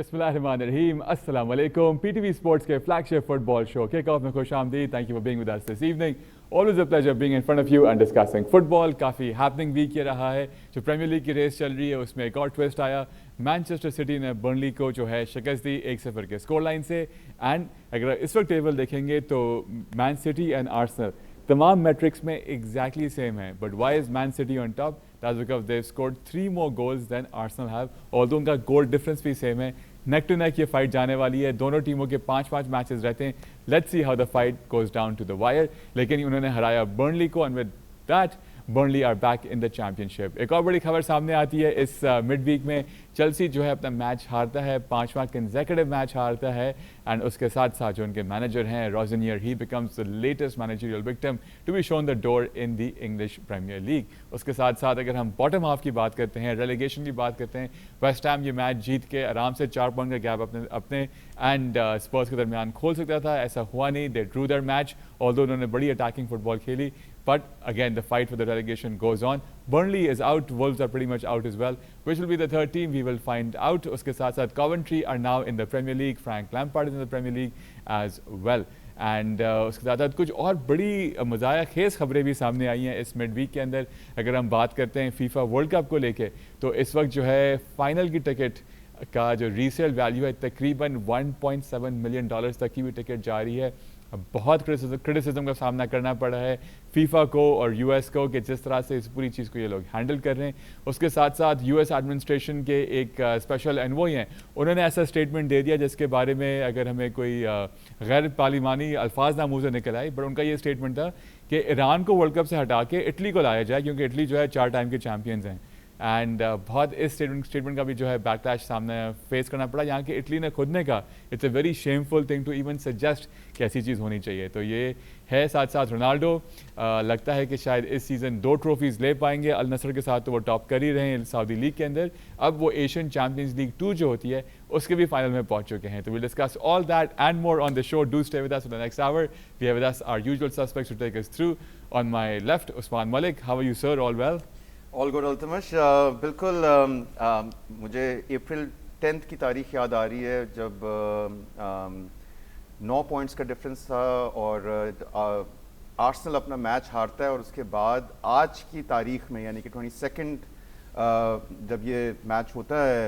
बिस्मिल्लाहिर्रहमानिर्रहीम, अस्सलाम वालेकुम। पीटीवी स्पोर्ट्स के flagship football show kick off में खुश आमदीद। Thank you for being with us this evening. Always a pleasure being in front of you and discussing football. काफ़ी happening week ये रहा है। जो प्रीमियर लीग की रेस चल रही है उसमें एक और ट्विस्ट आया। मैनचेस्टर सिटी ने बर्नली को जो है शिकस्त दी 1-0 के स्कोर लाइन से। एंड अगर इस वक्त टेबल देखेंगे तो मैन सिटी एंड आर्सेनल तमाम मैट्रिक्स में एग्जैक्टली सेम है। But why is Man City on top? That's because they scored 3 more goals than Arsenal have, although उनका गोल डिफरेंस भी सेम है। नेक टू नेक ये fight जाने वाली है। दोनों टीमों के 5-5 मैचेस रहते हैं। Let's see how the fight goes down to the wire. लेकिन उन्होंने हराया बर्नली को and with that Burnley are back in the Championship. एक और बड़ी खबर सामने आती है इस मिड वीक में। चेल्सी जो है अपना मैच हारता है, 5वां कंसेक्यूटिव मैच हारता है। एंड उसके साथ साथ जो उनके मैनेजर हैं Rosenior, he becomes the latest managerial victim to be shown the door in the English Premier League. उसके साथ साथ अगर हम बॉटम हाफ की बात करते हैं, रेलीगेशन की बात करते हैं, वेस्ट हैम ये मैच जीत के आराम से 4 पॉइंट का गैप अपने एंड स्पर्स के दरमियान खोल सकता था। ऐसा हुआ नहीं। They drew their match, although उन्होंने बड़ी अटैकिंग फुटबॉल खेली। But again, the fight for the relegation goes on. Burnley is out. Wolves are pretty much out as well. Which will be the third team? We will find out. उसके साथ साथ Coventry are now in the Premier League. Frank Lampard is in the Premier League as well. And उसके साथ साथ कुछ और बड़ी मज़ाया खेज़ खबरें भी सामने आई हैं इस मिड वीक के अंदर। अगर हम बात करते हैं फीफा वर्ल्ड कप को लेके, तो इस वक्त जो है फाइनल की टिकट का जो रीसेल वैल्यू है तकरीबन $1.7 मिलियन तक की भी टिकट जा रही है। बहुत क्रिटिसिज्म का सामना करना पड़ा है फीफा को और यूएस को कि जिस तरह से इस पूरी चीज़ को ये लोग हैंडल कर रहे हैं। उसके साथ साथ यूएस एडमिनिस्ट्रेशन के एक स्पेशल एनवॉय हैं, उन्होंने ऐसा स्टेटमेंट दे दिया जिसके बारे में अगर हमें कोई गैर पार्लिमानी अल्फाज ना मुँह से निकल आए, बट उनका ये स्टेटमेंट था कि ईरान को वर्ल्ड कप से हटा के इटली को लाया जाए, क्योंकि इटली जो है 4 टाइम के चैम्पियंस हैं। एंड बहुत इस स्टेटमेंट का भी जो है बैकलैश सामने फेस करना पड़ा। यहाँ के इटली ने खुद ने कहा it's a very shameful thing to even suggest कि ऐसी चीज़ होनी चाहिए। तो ये है। साथ साथ रोनाल्डो लगता है कि शायद इस सीज़न 2 ट्रॉफीज़ ले पाएंगे अल नसर के साथ, तो वो टॉप कर ही रहे हैं सऊदी लीग के अंदर। अब वो एशियन चैम्पियंस लीग 2 जो होती है उसके भी फाइनल में पहुंच चुके हैं। तो we discuss all that and more on the show. Do stay with us for the next hour. We have with us our usual suspects to take us through. On my left Usman Malik, how are you sir? All well? All good Altamash. बिल्कुल मुझे अप्रैल 10 की तारीख याद आ रही है जब 9 points का difference था और आर्सेनल अपना मैच हारता है, और उसके बाद आज की तारीख में यानी कि 22 जब ये मैच होता है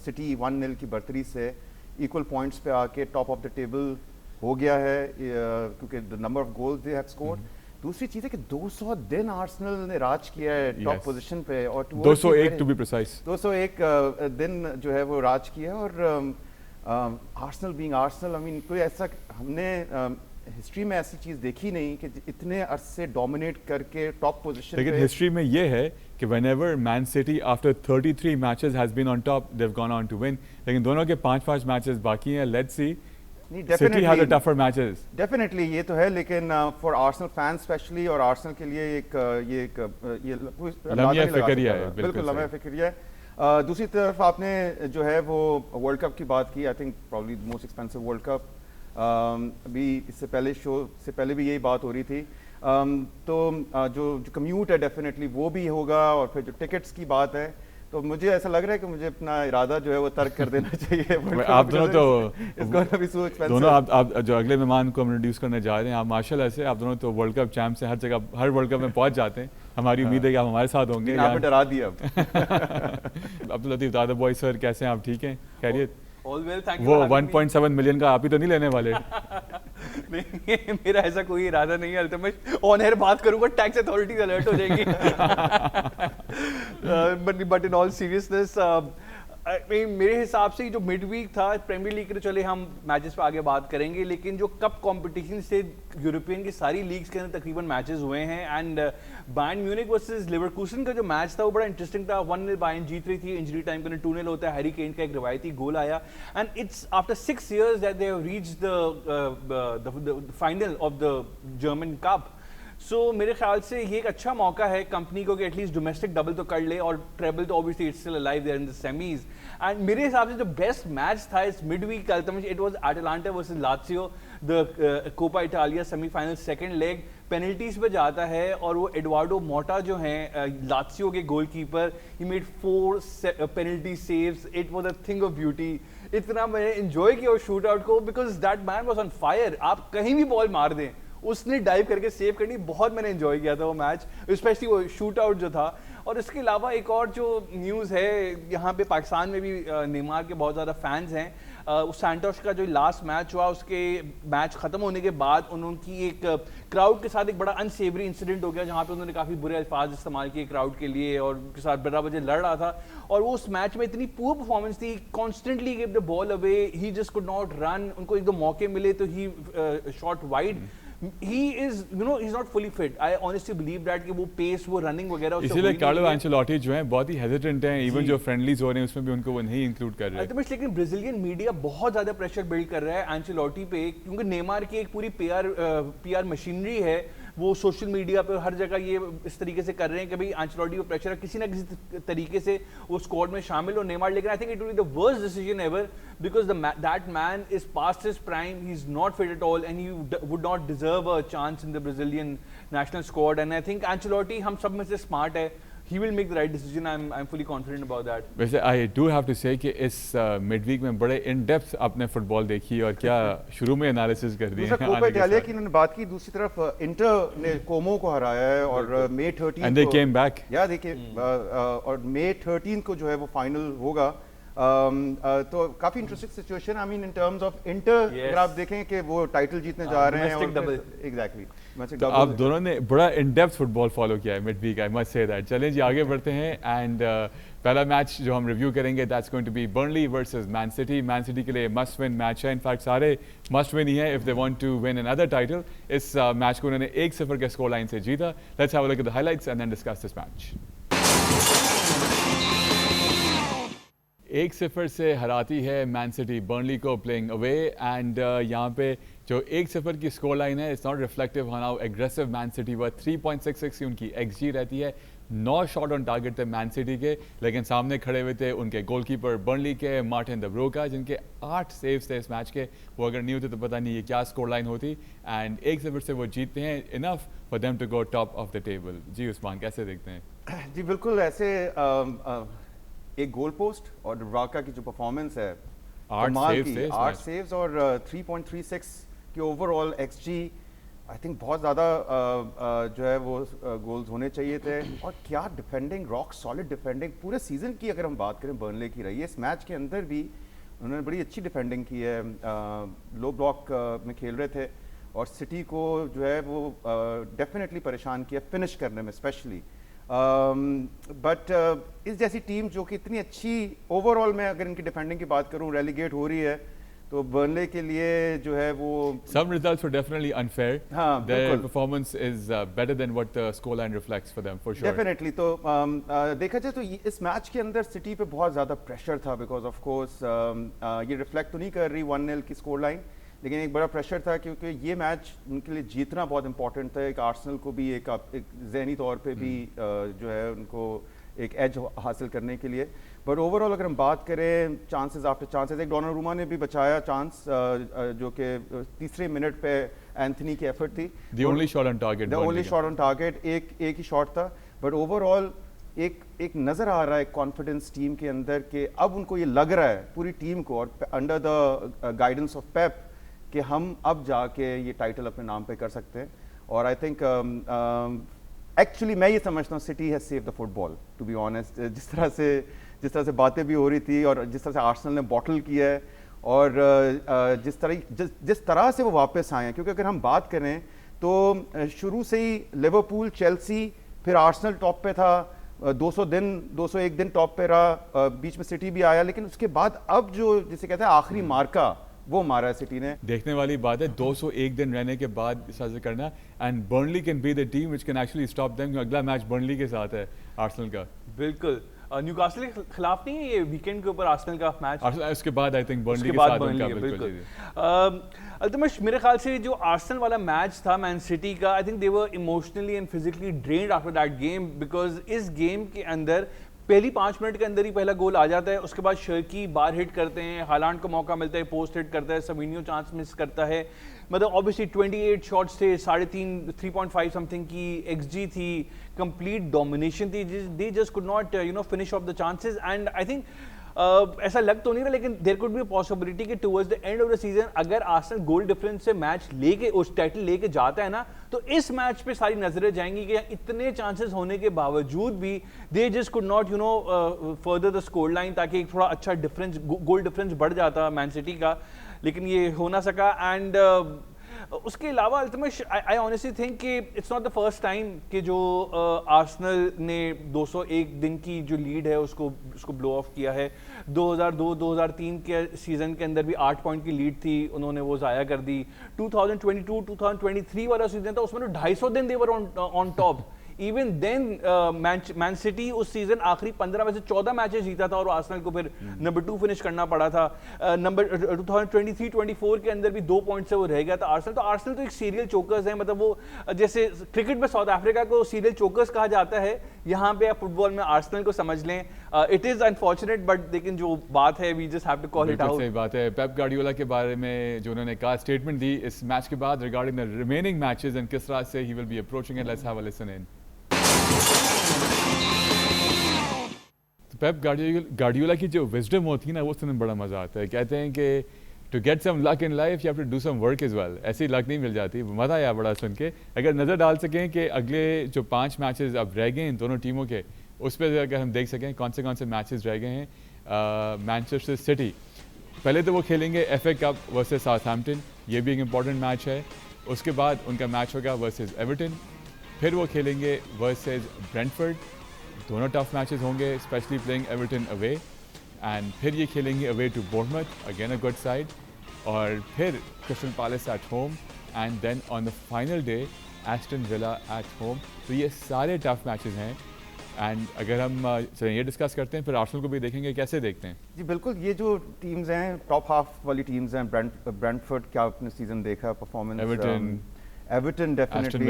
सिटी 1-0 की बढ़तरी से इक्वल पॉइंट्स पे आके टॉप ऑफ द टेबल हो गया है क्योंकि the number of goals they have scored. दूसरी चीज़ है कि 200 दिन आर्सेनल ने राज किया है टॉप पोजीशन पे, और 201 टू बी प्रिसाइज 201 दिन जो है वो राज किया। और Arsenal being Arsenal, I mean कोई ऐसा हमने हिस्ट्री में ऐसी चीज़ देखी नहीं कि इतने अरसे डोमिनेट करके टॉप पोजीशन। लेकिन हिस्ट्री में ये है कि whenever Man City after 33 matches has been on top, they have gone on to win. लेकिन दोनों के 5-5 मैचेस बाकी हैं। Let's see. City has a tougher matches. Definitely ये तो है, लेकिन फॉर आर्सेनल फैंस स्पेशली और आर्सेनल के लिए ये लम्हा फिक्रिया है। बिल्कुल लम्हा फिक्रिया है। दूसरी तरफ आपने जो है वो वर्ल्ड कप की बात की। I think probably most expensive world cup. अभी इससे पहले शो से पहले भी यही बात हो रही थी। तो जो कम्यूट है डेफिनेटली वो भी होगा, और फिर जो टिकट्स की बात है, तो मुझे ऐसा लग रहा है कि मुझे अपना इरादा जो है वो तर्क कर देना चाहिए। आप दोनों तो दोनों आप जो अगले मेहमान को हम इंट्रोड्यूस करने जा रहे हैं, आप माशाल्लाह से आप दोनों तो वर्ल्ड कप चैंप से हर जगह हर वर्ल्ड कप में पहुंच जाते हैं। हमारी उम्मीद है कि आप हमारे साथ होंगे। आपने डरा दिया अब। अब्दुल लतीफ दादा बॉय सर, कैसे हैं आप? ठीक हैं, खैरियत? All well, thank you. वो 1.7 मिलियन का आप ही तो नहीं लेने वाले? नहीं, मेरा ऐसा कोई इरादा नहीं है। अल्तमश ऑन एयर बात करूंगा, टैक्स अथॉरिटीज अलर्ट हो जाएंगी। बट इन ऑल सीरियसनेस, मेरे हिसाब से जो मिड वीक था प्रीमियर लीग के, तो चले हम मैचेस पे आगे बात करेंगे, लेकिन जो कप कंपटीशन से यूरोपियन की सारी लीग्स के अंदर तकरीबन मैचेस हुए हैं। एंड बायर्न म्यूनिख वर्सेस लिवरकूसन का जो मैच था वो बड़ा इंटरेस्टिंग था। 1-0 बायर्न जीत रही थी, इंजरी टाइम के अंदर 2-0 होता है, हैरी केन का एक रिवायती गोल आया। And it's after 6 years that they have reached the final of the German Cup. So मेरे ख्याल से ये एक अच्छा मौका है कंपनी को कि एटलीस्ट डोमेस्टिक डबल तो कर ले, और ट्रेबल तो obviously it's still alive there in the semis. And मेरे हिसाब से जो बेस्ट मैच था इस मिड वीक का, it was Atalanta versus Lazio, the Coppa Italia semifinal second leg. Penalties पे जाता है, और वो एडवार्डो मोटा जो हैं लात्सियो के goalkeeper, he made 4 penalty saves. It was a thing of beauty. इतना मैंने एंजॉय किया उस शूट आउट को, because that man was on fire. आप कहीं भी बॉल मार दें, उसने डाइव करके सेव करनी, बहुत मैंने एंजॉय किया था वो मैच, स्पेशली वो शूट आउट जो था। और इसके अलावा एक और जो न्यूज़ है, यहाँ पे पाकिस्तान में भी नेमार के बहुत ज़्यादा फैंस हैं। उस सैंटोस का जो लास्ट मैच हुआ, उसके मैच खत्म होने के बाद उनकी एक क्राउड के साथ एक बड़ा अनसेवरी इंसिडेंट हो गया, जहाँ पे उन्होंने काफ़ी बुरे अल्फाज इस्तेमाल किए क्राउड के लिए, और उनके साथ बड़ा बजे लड़ रहा था। और वो उस मैच में इतनी पुअर परफॉर्मेंस थी, constantly give the ball away, he just could not run. उनको एक दो मौके मिले तो he shot wide. He is, you know, he's not fully fit. I honestly believe that कि वो pace, वो running वगैरह उससे इसीलिए हुई कार्लो नहीं है। एंचेलोटी जो हैं बहुत ही हेजिटेंट हैं, इवन जो फ्रेंडलीज हो रहे हैं उसमें भी उनको वो नहीं इंक्लूड कर रहे। अल्टीमेटली लेकिन ब्राजीलियन मीडिया बहुत ज्यादा प्रेशर बिल्ड कर रहा है एंचेलोटी पे, क्योंकि नेमार की एक पूरी पीआर मशीनरी है। वो सोशल मीडिया पे हर जगह ये इस तरीके से कर रहे हैं कि भाई एंचेलोटी को प्रेशर है, किसी ना किसी तरीके से वो स्क्वाड में शामिल हो नेमार। लेकिन I think it will be the worst decision ever, because that man is past his prime, he is not fit at all, and he would not deserve a chance in the Brazilian national squad. And I think Ancelotti हम सब में से smart है, he will make the right decision. I'm fully confident about that. वैसे I do have to से कि इस mid week में बड़े इन डेप्थ आपने फुटबॉल देखी और क्या शुरू में एनालिसिस कर दिए दूसरा कोपा इटालिया की उन्होंने बात की, दूसरी तरफ इंटर ने कोमो को हराया है और मई 13 एंड दे केम बैक। या देखिए और मई 13 को जो है वो फाइनल होगा। तो काफी interesting situation, I mean in terms of inter, अगर आप देखें कि वो टाइटल जीतने जा रहे हैं और एग्जैक्टली तो आप दोनों ने बड़ा इन डेप्थ फुटबॉल फॉलो किया है mid week, I must say that. चलें जी आगे बढ़ते हैं एंड पहला मैच जो हम रिव्यू करेंगे that's going to be Burnley versus Man City. Man City के लिए मस्ट विन मैच है, इनफैक्ट सारे मस्ट विन ही है if they want to win another title. इस मैच को उन्होंने 1-0 के स्कोर लाइन से जीता। Let's have a look at the highlights and then discuss this match. 1-0 से हराती है मैन सिटी बर्नली को प्लेइंग अवे एंड यहाँ पे जो 1-0 की स्कोर लाइन है it's not reflective on how aggressive Man City were. 3.66 की उनकी XG रहती है। 9 शॉट ऑन टारगेट थे मैन सिटी के, लेकिन सामने खड़े हुए थे उनके गोलकीपर बर्नली के मार्टिन द ब्रोका, जिनके 8 सेव्स थे इस मैच के। वो अगर नहीं होते तो पता नहीं ये क्या स्कोर लाइन होती। एंड 1-0 से वो जीतते हैं, enough for them to go top of the table. जी उस्मान कैसे देखते हैं? जी बिल्कुल ऐसे एक गोल पोस्ट और ब्राका की जो परफॉर्मेंस है 8 सेव्स और 3.36 की ओवरऑल XG, आई थिंक बहुत ज़्यादा जो है वो गोल्स होने चाहिए थे। और क्या डिफेंडिंग, रॉक सॉलिड डिफेंडिंग पूरे सीजन की अगर हम बात करें बर्नले की रही है। इस मैच के अंदर भी उन्होंने बड़ी अच्छी डिफेंडिंग की है, लो ब्लॉक में खेल रहे थे और सिटी को जो है वो डेफिनेटली परेशान किया फिनिश करने में स्पेशली। बट इस जैसी टीम जो कि इतनी अच्छी ओवरऑल में अगर इनकी डिफेंडिंग की बात करूं रेलीगेट हो रही है, तो बर्नले के लिए जो है वो some results were definitely unfair. हाँ, Their बिल्कुल। performance is better than what the scoreline reflects for them for sure. Definitely. तो देखा जाए तो इस मैच के अंदर सिटी पे बहुत ज़्यादा प्रेशर था, बिकॉज ऑफ कोर्स ये रिफ्लेक्ट तो नहीं कर रही 1-0 की स्कोर लाइन, लेकिन एक बड़ा प्रेशर था क्योंकि ये मैच उनके लिए जीतना बहुत इंपॉर्टेंट था। एक आर्सेनल को भी एक जहनी तौर पे भी जो है उनको एक एज हासिल करने के लिए। बट ओवरऑल अगर हम बात करें चांसेस आफ्टर चांसेस, एक डोनारूमा ने भी बचाया चांस जो कि तीसरे मिनट पे एंथनी की एफर्ट थी। The only shot on target. The only shot on target, एक ही शॉट था। बट ओवरऑल एक नज़र आ रहा है कॉन्फिडेंस टीम के अंदर कि अब उनको ये लग रहा है पूरी टीम को और अंडर द गाइडेंस ऑफ पेप कि हम अब जाके ये टाइटल अपने नाम पे कर सकते हैं। और आई थिंक एक्चुअली मैं ये समझता हूँ City has save the football, to be honest. जिस तरह से बातें भी हो रही थी और जिस तरह से आर्सेनल ने बॉटल किया है और जिस तरह से वो वापस आए हैं, क्योंकि अगर हम बात करें तो शुरू से ही लिवरपूल, चेल्सी, फिर आर्सेनल टॉप पे था, 201 दिन टॉप पे रहा, बीच में सिटी भी आया, लेकिन उसके बाद अब जो जिसे कहते हैं आखिरी मार्का वो मारा है सिटी ने। देखने वाली बात है 201 दिन रहने के बाद इस तरह से करना, and Burnley can be the team which can actually stop them. अगला मैच बर्नली के साथ है आर्सेनल का। बिल्कुल न्यूकासल के खिलाफ नहीं है ये वीकेंड के ऊपर आर्सेनल का मैच, उसके बाद आई थिंक बर्नली के साथ उनका बिल्कुल। अल्तमश मेरे ख्याल से जो आर्सेनल वाला मैच था मैन सिटी का, I think they were emotionally and physically drained after that game, because इस गेम के अंदर पहली 5 मिनट के अंदर ही पहला गोल आ जाता है। उसके बाद शर्की बार हिट करते हैं, हालांड को मौका मिलता है, पोस्ट हिट करता है, सबीनियो चांस मिस करता है। मतलब ऑब्वियसली 28 शॉट्स थे, 3.5 समथिंग की XG थी, कंप्लीट डोमिनेशन थी। They just could not finish off the chances. And I think ऐसा लग तो नहीं रहा, लेकिन there could be a possibility कि towards the end of the season अगर आर्सेनल गोल डिफरेंस से मैच लेके उस टाइटल लेके जाता है ना, तो इस मैच पे सारी नजरें जाएंगी कि इतने चांसेस होने के बावजूद भी दे just could not further the score line, ताकि एक थोड़ा अच्छा डिफरेंस, गोल डिफरेंस बढ़ जाता मैन सिटी का, लेकिन ये हो ना सका। एंड उसके अलावा अल्टीमेट आई ऑनेस्टली थिंक कि it's not the first time कि जो आर्सेनल ने 201 दिन की जो लीड है उसको ब्लो ऑफ किया है। 2002-2003 के सीजन के अंदर भी 8 पॉइंट की लीड थी, उन्होंने वो ज़ाया कर दी। 2022-2023 वाला सीजन था, उसमें तो 250 दिन they were on top. Even then Man City उस सीजन आखिरी 15 में से 14 मैचेस जीता था और आर्सेनल को फिर नंबर 2 फिनिश करना पड़ा था। नंबर 2023-24 के अंदर भी 2 पॉइंट से वो रह गया था आर्सेनल तो एक सीरियल चोकर्स है, मतलब वो जैसे क्रिकेट में साउथ अफ्रीका को सीरियल चोकर्स कहा जाता है, यहाँ पे आप फुटबॉल में आर्सेनल को समझ लें। इट इज अनफॉर्चुनेट, बट लेकिन जो बात है we just have to call it out. सही बात है। पेप गार्डियोला के बारे में जो उन्होंने कहा, स्टेटमेंट दी इस मैच के बाद regarding the remaining matches and किस तरह से he will be approaching it, let's have a listen in. तो पेप गार्डियोला की जो विजडम होती है ना, वो सुनने में बड़ा मजा आता है। कहते हैं कि to get some luck in life you have to do some work as well. ऐसी लक नहीं मिल जाती। मज़ा आया बड़ा सुन के। अगर नज़र डाल सकें कि अगले जो 5 मैचेस अब रह गए इन दोनों टीमों के, उस पर अगर हम देख सकें कौन से मैचेस रह गए हैं। मैनचेस्टर सिटी पहले तो वो खेलेंगे FA कप वर्सेस साउथहैम्पटन, ये भी एक इम्पॉर्टेंट मैच है। उसके बाद उनका मैच होगा वर्सेस एवर्टन, फिर वो खेलेंगे वर्सेस ब्रेंटफोर्ड। दोनों टफ मैचेस होंगे, specially playing Everton away. And फिर ये खेलेंगे away to Bournemouth, again a good side, और फिर Crystal Palace at home, and then on the final day Aston Villa at home. तो ये सारे टफ मैचेस हैं। एंड अगर हम चलिए ये डिस्कस करते हैं, फिर आर्सेनल को भी देखेंगे, कैसे देखते हैं। जी बिल्कुल, ये जो टीम्स हैं टॉप हाफ वाली टीम्स हैं, ब्रेंटफोर्ड क्या आपने सीजन देखा performance, Everton definitely,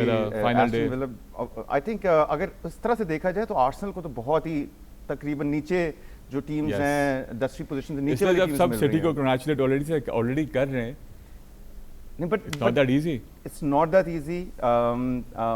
I think अगर इस तरह से देखा जाए तो आर्सेनल को तो बहुत ही तकरीबन नीचे जो टीम्स हैं 10वीं पोजीशन से नीचे वाली टीम्स सब सिटी को कांग्रेचुलेट ऑलरेडी कर रहे हैं। नहीं, but it's not that easy. It's not that easy.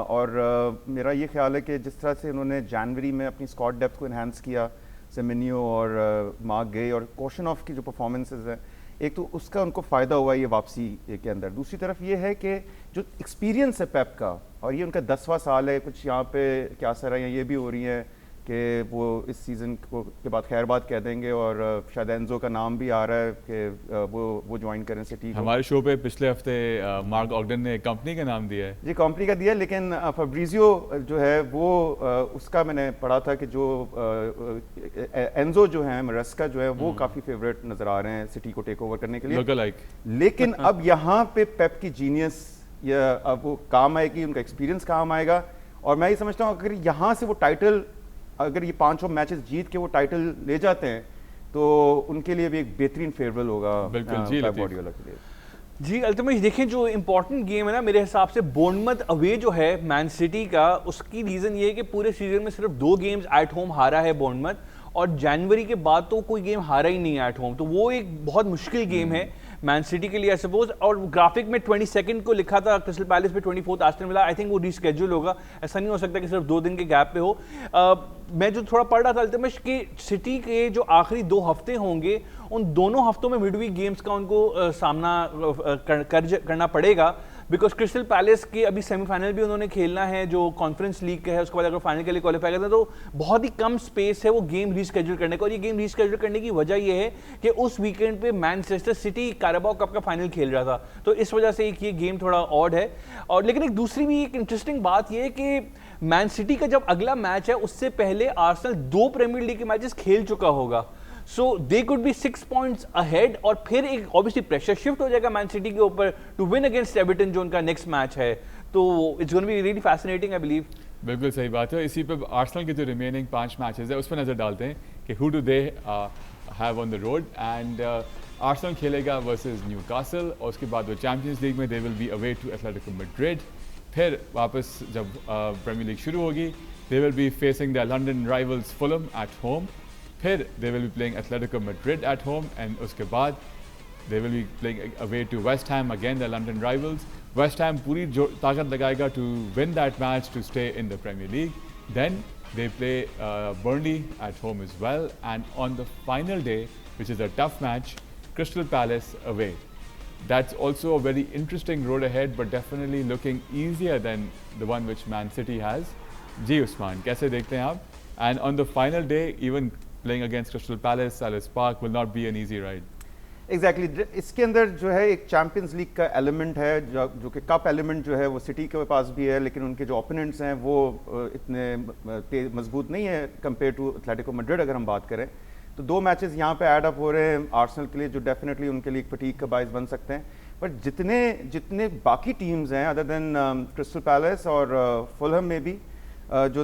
और मेरा ये ख्याल है कि जिस तरह से उन्होंने जनवरी में अपनी स्क्वाड डेप्थ को इन्हांस किया, सेमिनियो और मार्क गे और कोशनॉफ की जो परफॉर्मेंसेज हैं, एक तो उसका उनको फ़ायदा हुआ ये वापसी के अंदर। दूसरी तरफ ये है कि जो एक्सपीरियंस है पेप का, और ये उनका 10वां साल है, कुछ यहाँ पे क्या सराहियाँ ये भी हो रही हैं कि वो इस सीज़न के बाद खैरबाद कह देंगे, और शायद एंजो का नाम भी आ रहा है कि वो ज्वाइन करें सिटी को। हमारे शो पे पिछले हफ्ते मार्क ऑगडन ने कंपनी का नाम दिया है। जी कंपनी का दिया, लेकिन फब्रिजियो जो है वो उसका मैंने पढ़ा था कि जो एंजो जो है मरस्का जो है वो काफ़ी फेवरेट नज़र आ रहे हैं सिटी को टेक ओवर करने के लिए। लेकिन अब यहाँ पे पेप की जीनियस या अब वो काम आएगी, उनका एक्सपीरियंस काम आएगा। और मैं ये समझता हूँ अगर यहाँ से वो टाइटल, अगर ये 5 मैचेस जीत के वो टाइटल ले जाते हैं तो उनके लिए भी एक बेहतरीन फेयरवेल होगा। बिल्कुल जी, गार्डियोला के लिए। जी अल्टीमेटली देखें, जो इंपॉर्टेंट गेम है ना मेरे हिसाब से बोर्नमथ अवे जो है मैन सिटी का, उसकी रीज़न ये है कि पूरे सीजन में सिर्फ 2 गेम्स एट होम हारा है बोर्नमथ, और जनवरी के बाद तो कोई गेम हारा ही नहीं एट होम। तो वो एक बहुत मुश्किल गेम है मैन सिटी के लिए आई सपोज। और ग्राफिक में 22 को लिखा था क्रिस्टल पैलेस पे, 24 आस्टन विला। आई थिंक वो रीस्केड्यूल होगा, ऐसा नहीं हो सकता कि सिर्फ 2 दिन के गैप पे हो। मैं जो थोड़ा पढ़ रहा था अल्तमश कि सिटी के जो आखिरी 2 हफ्ते होंगे, उन दोनों हफ्तों में मिडवीक गेम्स का उनको सामना करना पड़ेगा, बिकॉज क्रिस्टल पैलेस के अभी सेमीफाइनल भी उन्होंने खेलना है जो कॉन्फ्रेंस लीग का है, उसके बाद अगर फाइनल के लिए क्वालिफाई करते हैं तो बहुत ही कम स्पेस है वो गेम रीस्केड्यूल करने का। और ये गेम रीस्केड्यूल करने की वजह ये है कि उस वीकेंड पे मैनचेस्टर सिटी कैराबाओ कप का फाइनल खेल रहा था, तो इस वजह से एक ये गेम थोड़ा ऑड है। और लेकिन एक दूसरी भी एक इंटरेस्टिंग बात ये है कि मैन सिटी का जब अगला मैच है उससे पहले आर्सेनल 2 प्रीमियर लीग के मैचेस खेल चुका होगा, so they could be 6 points ahead, और फिर एक ऑब्वियसली प्रेशर शिफ्ट हो जाएगा मैन सिटी के ऊपर टू विन अगेंस्ट एवर्टन जो उनका नेक्स्ट मैच है। तो it's going to be really fascinating I believe. बिल्कुल सही बात है। इसी पे आर्सेनल के जो रिमेनिंग 5 मैचेस है उस पर नज़र डालते हैं कि who do they have on the road. And Arsenal खेलेगा वर्सेस न्यूकासल, और उसके बाद वो चैंपियंस लीग में they will be away to Atletico Madrid. फिर वापस जब प्रीमियर लीग शुरू होगी they will be facing the London rivals Fulham at home, फिर they will be playing Atletico Madrid at home, and उसके बाद they will be playing away to West Ham, again the London rivals. West Ham पूरी ताकत लगाएगा to win that match to stay in the Premier League. Then They play Burnley at home as well, and on the final day, which is a tough match, Crystal Palace away. That's also a very interesting road ahead, but definitely looking easier than the one which Man City has. जी उस्मान, कैसे देखते हैं आप? And on the final day, even playing against Crystal Palace, Selhurst Park will not be an easy ride. Exactly इसके अंदर जो है एक champions league का एलिमेंट है, जो कि कप एलिमेंट जो है वो सिटी के पास भी है, लेकिन उनके जो ओपोनेंट्स हैं वो इतने मजबूत नहीं है कंपेयर टू एथलेटिको मैड्रिड अगर हम बात करें। तो 2 मैचेस यहाँ पे ऐड अप हो रहे हैं आर्सेनल के लिए, जो डेफिनेटली उनके लिए फटीग का बायस बन सकते हैं। बट जितने बाकी टीम्स हैं अदर देन क्रिस्टल पैलेस और फुलहम में भी जो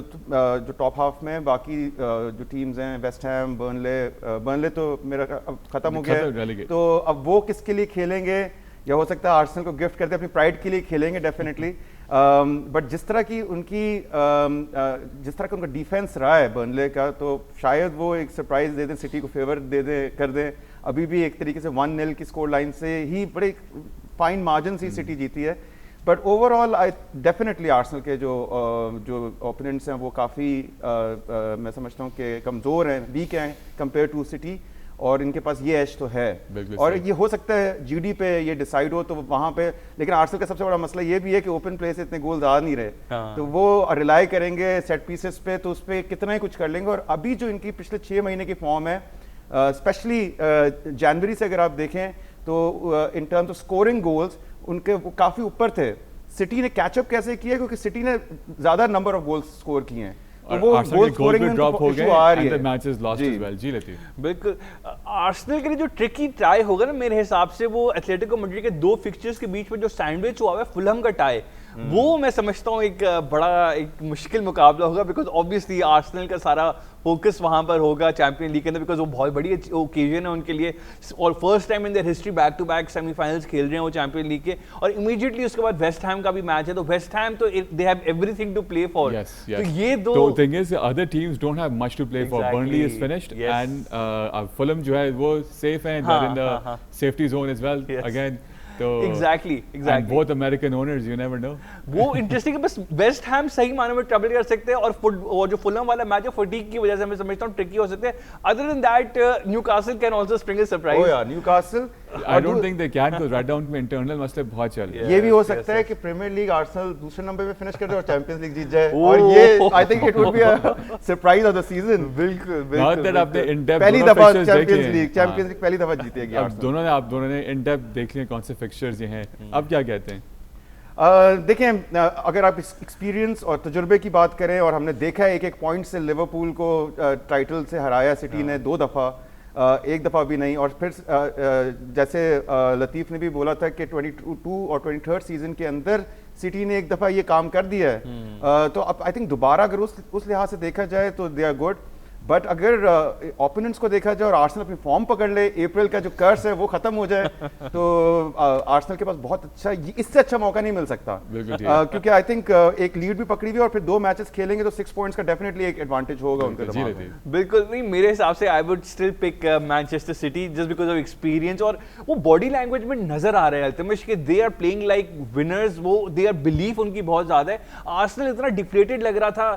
टॉप हाफ में बाकी जो टीम्स हैं, वेस्ट हैम, बर्नले तो मेरा अब खत्म हो गया है, तो अब वो किसके लिए खेलेंगे, या हो सकता है आर्सेनल को गिफ्ट करते अपनी प्राइड के लिए खेलेंगे डेफिनेटली। बट जिस तरह का उनका डिफेंस रहा है बर्नले का, तो शायद वो एक सरप्राइज दे दें, सिटी को फेवर कर दें। अभी भी एक तरीके से 1-0 की स्कोर लाइन से ही बड़े फाइन मार्जिन से सिटी जीती है। But overall I definitely Arsenal के जो ओपोनेंट्स हैं वो काफ़ी मैं समझता हूँ कि कमज़ोर हैं, वीक हैं कंपेयर टू सिटी, और इनके पास ये एज तो है। और ये हो सकता है जीडी पे ये डिसाइड हो तो वहाँ पे, लेकिन आर्सेनल का सबसे बड़ा मसला ये भी है कि ओपन प्ले से इतने गोल आ नहीं रहे। तो वो रिलाई करेंगे सेट पीसेस पे, तो उस पर कितना ही कुछ कर लेंगे। और अभी जो इनकी पिछले 6 महीने की फॉर्म है, स्पेशली जनवरी से अगर आप देखें तो इन टर्म्स ऑफ स्कोरिंग गोल्स उनके वो काफ़ी ऊपर थे। सिटी ने कैचअप कैसे किया, क्योंकि सिटी ने ज़्यादा नंबर ऑफ गोल्स स्कोर किए हैं, तो वो गोल स्कोरिंग में ड्रॉप हो गए and the match is lost as well. जी लेती बिल्कुल। आर्सेनल के लिए जो ट्रिकी टाई होगा ना मेरे हिसाब से, वो एथलेटिको मैड्रिड के 2 फिक्चर्स के बीच में जो सैंडविच हुआ है फुलहम का टाई, वो मैं समझता हूँ एक बड़ा एक मुश्किल मुकाबला होगा, बिकॉज ऑब्वियसली आर्सेनल का सारा फोकस वहां पर होगा चैंपियन लीग के अंदर, बिकॉज वो बहुत बड़ी ओकेजन है उनके लिए, और first time in their history back to back semifinals खेल रहे हैं वो चैंपियन लीग के। और इमीडिएटली उसके बाद वेस्ट हैम का भी मैच है, तो वेस्ट हैम तो they have everything to play for. तो ये दो thing is other teams don't have much to play for. Burnley is finished and Fulham जो है वो सेफ है, they are in the safety zone as well again. तो exactly both American owners, you never know. वो interesting है, बस West Ham सही मायने में ट्रबल कर सकते हैं, और जो फुलहम वाला मैच है फटीग की वजह से मैं समझता हूं ट्रिकी हो सकते हैं। Other than that Newcastle can also spring a surprise. Oh यार, Newcastle I don't think they can, because right down में इंटरनल मसले बहुत चल रहे हैं। ये भी हो सकता है कि प्रीमियर लीग आर्सेनल दूसरे नंबर पे फिनिश कर दे और चैंपियंस लीग जीत जाए, और ये I think it would be a surprise of the season. बिल्कुल नॉट दैट आपने इन डेप्थ पहली दफा चैंपियंस लीग पहली दफा जीतेगी आर्सेनल। आप दोनों ने इन डेप्थ देख लिए कौन से फिक्सचर्स ये हैं, अब क्या कहते हैं? देखें, अगर आप एक्सपीरियंस और तजुर्बे की बात करें, और हमने देखा है एक पॉइंट से लिवरपूल को टाइटल से हराया सिटी ने 2 दफ़ा, एक दफ़ा भी नहीं। और फिर जैसे लतीफ़ ने भी बोला था कि 22 और 23rd सीजन के अंदर सिटी ने एक दफ़ा ये काम कर दिया है। तो अब आई थिंक दोबारा अगर उस लिहाज से देखा जाए तो दे आर गुड। बट अगर ओपोनेंट्स को देखा जाए और आर्सेनल अपनी फॉर्म पकड़ ले, अप्रैल का जो कर्स है वो खत्म हो जाए, तो आर्सेनल के पास बहुत अच्छा, इससे अच्छा मौका नहीं मिल सकता। क्योंकि आई थिंक एक लीड भी पकड़ी हुई और फिर 2 मैचेस खेलेंगे तो 6 पॉइंट्स का डेफिनेटली एक एडवांटेज होगा उनके दिमाग में। बिल्कुल नहीं, मेरे हिसाब से I would still pick Manchester City just because of experience, और वो बॉडी लैंग्वेज में नजर आ रहा है अल्तमिश कि they are playing like winners, वो दे आर बिलीफ उनकी बहुत ज्यादा है। आर्सेनल इतना डिफ्लेटेड लग रहा था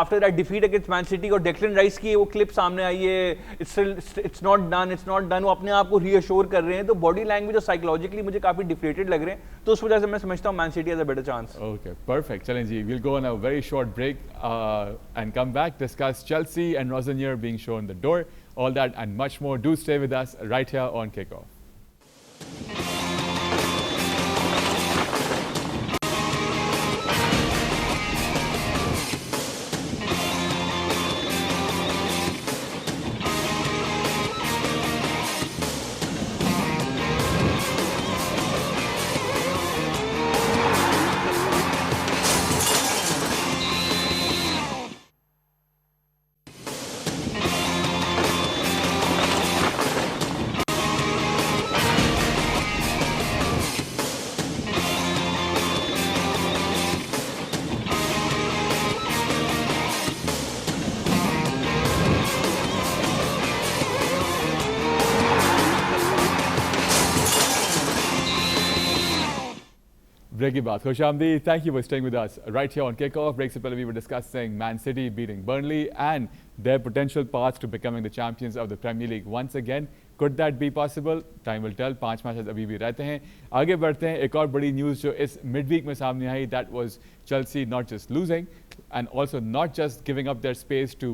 after that defeat against man city, और डेक्लन राइस की वो क्लिप सामने आई है, इट्स नॉट डन, वो अपने आप को रीअश्योर कर रहे हैं, तो बॉडी लैंग्वेज और साइकोलॉजिकली मुझे काफी डिफ्लेटेड लग रहे हैं, तो उस वजह से मैं समझता हूं man city has a better chance. Okay, perfect. चलें जी, we'll go on a very short break and come back, discuss Chelsea and Rosenior being shown the door, all that and much more. Do stay with us right here on Kickoff. Break की बात खुशामदीद. Thank you for staying with us right here on Kickoff. Break से पहले we were discussing Man City beating Burnley and their potential path to becoming the champions of the Premier League once again. Could that be possible? Time will tell. 5 matches अभी भी रहते हैं. आगे बढ़ते हैं. एक और बड़ी न्यूज़ जो इस midweek में सामने आई, that was Chelsea not just losing and also not just giving up their space to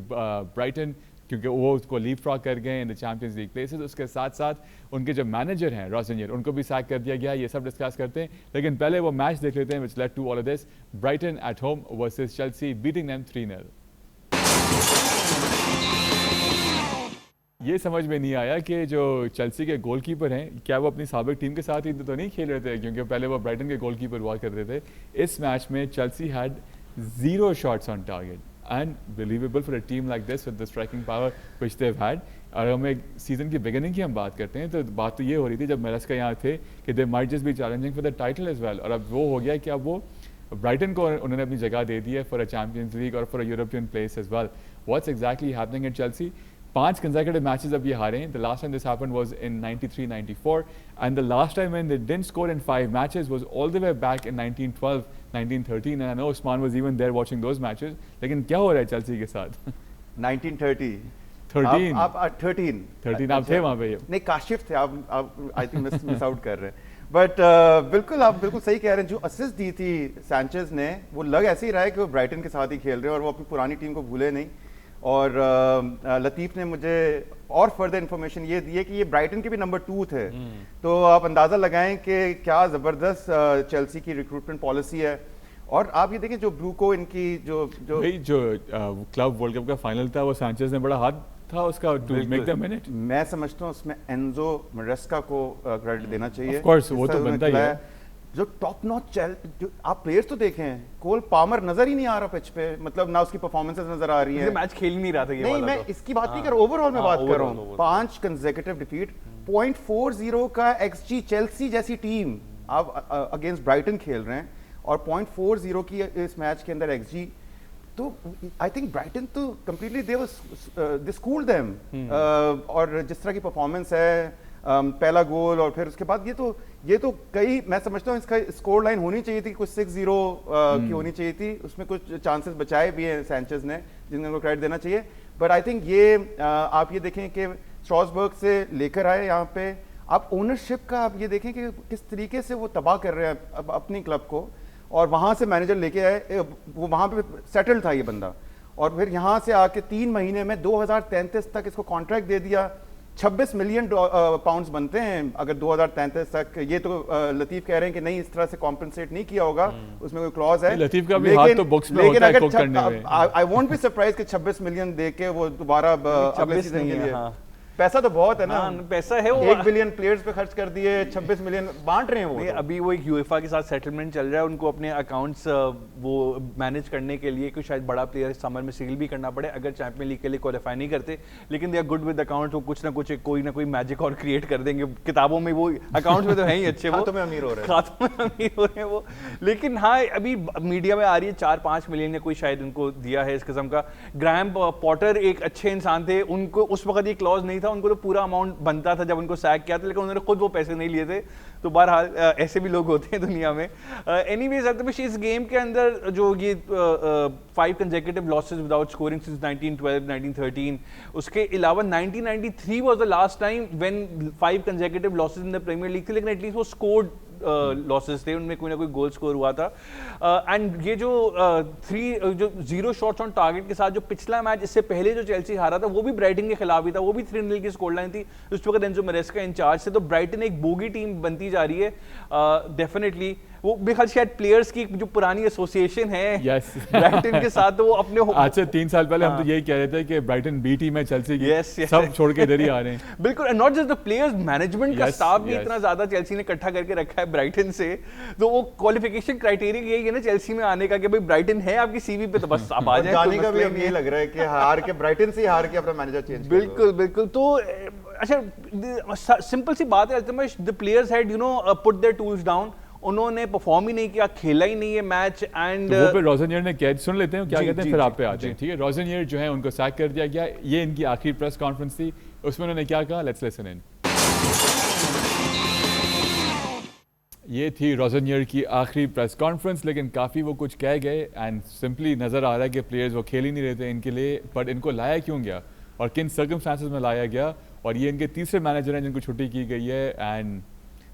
Brighton, क्योंकि वो उसको लीप फ्रॉग कर गए in the champions league places. उसके साथ साथ उनके जो मैनेजर हैं रोजनियर, उनको भी सैक कर दिया गया. ये सब डिस्कस करते हैं, लेकिन पहले वो मैच देख लेते हैं which led to all of this. Brighton at home versus Chelsea, beating them 3-0. ये समझ में नहीं आया कि जो चेल्सी के गोलकीपर हैं, क्या वो अपनी साबिक टीम के साथ ही तो नहीं खेल रहे थे, क्योंकि पहले वो ब्राइटन के गोलकीपर हुआ करते थे. इस मैच में Chelsea had 0 shots on target. Unbelievable for a team like this with the striking power which they've had. और हम एक सीज़न की बिगिनिंग की हम बात करते हैं, तो बात तो ये हो रही थी जब मेरेस्का यहाँ थे कि they might just be challenging for the title as well. और अब वो हो गया कि अब वो ब्राइटन को उन्होंने अपनी जगह दे दी है for a Champions League और for a European place as well. What's exactly happening at Chelsea? 5 consecutive matches अब ये हारे हैं. The last time this happened was in 93-94, and the last time when they didn't score in 5 matches was all the way back in 1912, 1913, and I know Usman was even there watching those matches. लेकिन क्या हो रहा है Chelsea के साथ? 1930 13 आप 13 आप थे वहाँ पे. नहीं, काशिफ थे आप आई थिंक मिस आउट कर रहे हैं. बट बिल्कुल आप बिल्कुल सही कह रहे हैं. जो असिस्ट दी थी सैंचेज ने, वो लग ऐसे ही रहा है कि वो ब्राइटन के साथ ही खेल रहे हैं और वो अपनी पुरानी टीम को भूले नहीं. और लतीफ़ ने मुझे और फर्दर इन्फॉर्मेशन ये दी है कि ये ब्राइटन के भी नंबर 2 थे. तो आप अंदाज़ा लगाएं कि क्या ज़बरदस्त चेल्सी की रिक्रूटमेंट पॉलिसी है. और आप ये देखें जो ब्रूको इनकी जो क्लब वर्ल्ड कप का फाइनल था, वो सैंचेज ने बड़ा हाथ था उसका टू मेक द मिनट. मैं समझता हूँ उसमें एंजो मरेस्का को क्रेडिट देना चाहिए. ऑफ कोर्स वो तो बनता ही है. जो टॉप नॉच जो आप प्लेयर्स तो देखें, कोल पामर नजर ही नहीं आ रहा पिच पे, मतलब ना उसकी परफॉर्मेंसेस नजर आ रही है. मैच खेल नहीं रहा था ये नहीं, मैं इसकी बात नहीं कर रहा, ओवरऑल में बात कर रहा हूँ. 5 कंसेक्यूटिव डिफीट, 0.40 का एक्सजी. चेल्सी जैसी टीम आप अगेंस्ट ब्राइटन खेल रहे हैं और 0.40 की इस मैच के अंदर एक्सजी. तो आई थिंक ब्राइटन तो कंप्लीटली दे स्कूल्ड देम. और जिस तरह की परफॉर्मेंस है, पहला गोल और फिर उसके बाद ये तो कई, मैं समझता हूँ इसका स्कोर लाइन होनी चाहिए थी, कुछ 6-0 की होनी चाहिए थी. उसमें कुछ चांसेस बचाए भी हैं सैंचेज ने, जिनको क्रेडिट देना चाहिए. बट आई थिंक ये आप ये देखें कि स्ट्रासबर्ग से लेकर आए यहाँ पे, आप ओनरशिप का आप ये देखें कि किस तरीके से वो तबाह कर रहे हैं अपनी क्लब को. और वहाँ से मैनेजर लेके आए, वो वहाँ पे सेटल था ये बंदा, और फिर यहाँ से आके 3 महीने में 2033 तक इसको कॉन्ट्रैक्ट दे दिया. 26 मिलियन पाउंड्स बनते हैं अगर 2033 तक. ये तो लतीफ कह रहे हैं कि नहीं, इस तरह से कॉम्पनसेट नहीं किया होगा, उसमें कोई क्लॉज है. लतीफ का भी हाथ तो बॉक्स में होता है कुक करने में. आई वोंट बी सरप्राइज कि 26 मिलियन दे के वो दोबारा अगले सीजन के लिए. पैसा तो बहुत है ना. पैसा है. वो 1 बिलियन प्लेयर्स पे खर्च कर दिए, 26 मिलियन बांट रहे हैं वो. अभी वो एक यूएफए के साथ सेटलमेंट चल रहा है, उनको अपने अकाउंट्स वो मैनेज करने के लिए, कुछ शायद बड़ा प्लेयर समर में सील भी करना पड़े अगर चैंपियन लीग के लिए क्वालिफाई नहीं करते. लेकिन they are good with account. वो कुछ ना कुछ कोई ना कोई मैजिक और क्रिएट कर देंगे. किताबों में वो अकाउंट्स में तो है ही अच्छे, वो खातों में अमीर हो रहे हैं, खातों में अमीर हो रहे हैं वो. लेकिन हाँ, अभी मीडिया में आ रही है 4-5 मिलियन ने कोई शायद उनको दिया है इस किस्म का. ग्राहम पॉटर एक अच्छे इंसान थे, उनको उस वक्त ये क्लॉज नहीं था, उनको तो पूरा अमाउंट बनता था जब उनको सैक किया था, लेकिन उन्होंने खुद वो पैसे नहीं लिए थे. तो बहरहाल ऐसे भी लोग होते हैं दुनिया में. एनीवेज अल्तमिश इस गेम के अंदर जो ये 5 consecutive losses without scoring since 1912 1913, उसके अलावा 1993 was the last time when 5 consecutive losses in the Premier League थे, लेकिन एटलीस्ट वो स्कोर्ड लॉसेस थे, उनमें कोई ना कोई गोल स्कोर हुआ था. एंड ये जो 0 शॉट्स ऑन टारगेट के साथ जो पिछला मैच इससे पहले जो चेल्सी हारा था, वो भी ब्राइटन के खिलाफ ही था, वो भी 3-0 की स्कोर लाइन थी. उस वक्त एंजो मरेस्का इंचार्ज थे. तो ब्राइटन एक बोगी टीम बनती जा रही है. डेफिनेटली वो बेखल शायद प्लेयर्स की जो पुरानी एसोसिएशन है ब्राइटन के साथ, तो वो अपने आज से 3 साल पहले हम तो यही कह रहे थे कि ब्राइटन बी टीम है चेल्सी की. सब छोड़ के इधर ही आ रहे हैं. बिल्कुल. Not just the players, management का स्टाफ भी इतना ज्यादा चेल्सी ने इकट्ठा करके रखा है ब्राइटन से. तो वो क्वालिफिकेशन क्राइटेरिया यही है ना चेल्सी में आने का कि भाई ब्राइटन है आपकी सीवी पे, तो बस आप आ जाए. जाने का भी अब ये लग रहा है कि हार के ब्राइटन से हार के अपना मैनेजर चेंज. बिल्कुल बिल्कुल. तो अच्छा, सिंपल सी बात है, the players had put there tools down. उन्होंने परफॉर्म ही नहीं किया, खेला ही नहीं है मैच. एंड तो वो पे रोजनियर ने कैद सुन लेते हैं क्या कहते हैं, फिर आप पे आते हैं. ठीक है, रोजनियर जो है उनको सैक कर दिया गया. ये इनकी आखिरी प्रेस कॉन्फ्रेंस थी, उसमें उन्होंने क्या कहा, लेट्स लिसन इन. ये थी रोजनियर की आखिरी प्रेस कॉन्फ्रेंस, लेकिन काफ़ी वो कुछ कह गए एंड सिंपली नज़र आ रहा है कि प्लेयर्स वो खेल ही नहीं रहे थे इनके लिए, बट इनको लाया क्यों गया और किन सर्कमस्टांसेस में लाया गया, और ये इनके तीसरे मैनेजर हैं जिनको छुट्टी की गई है। एंड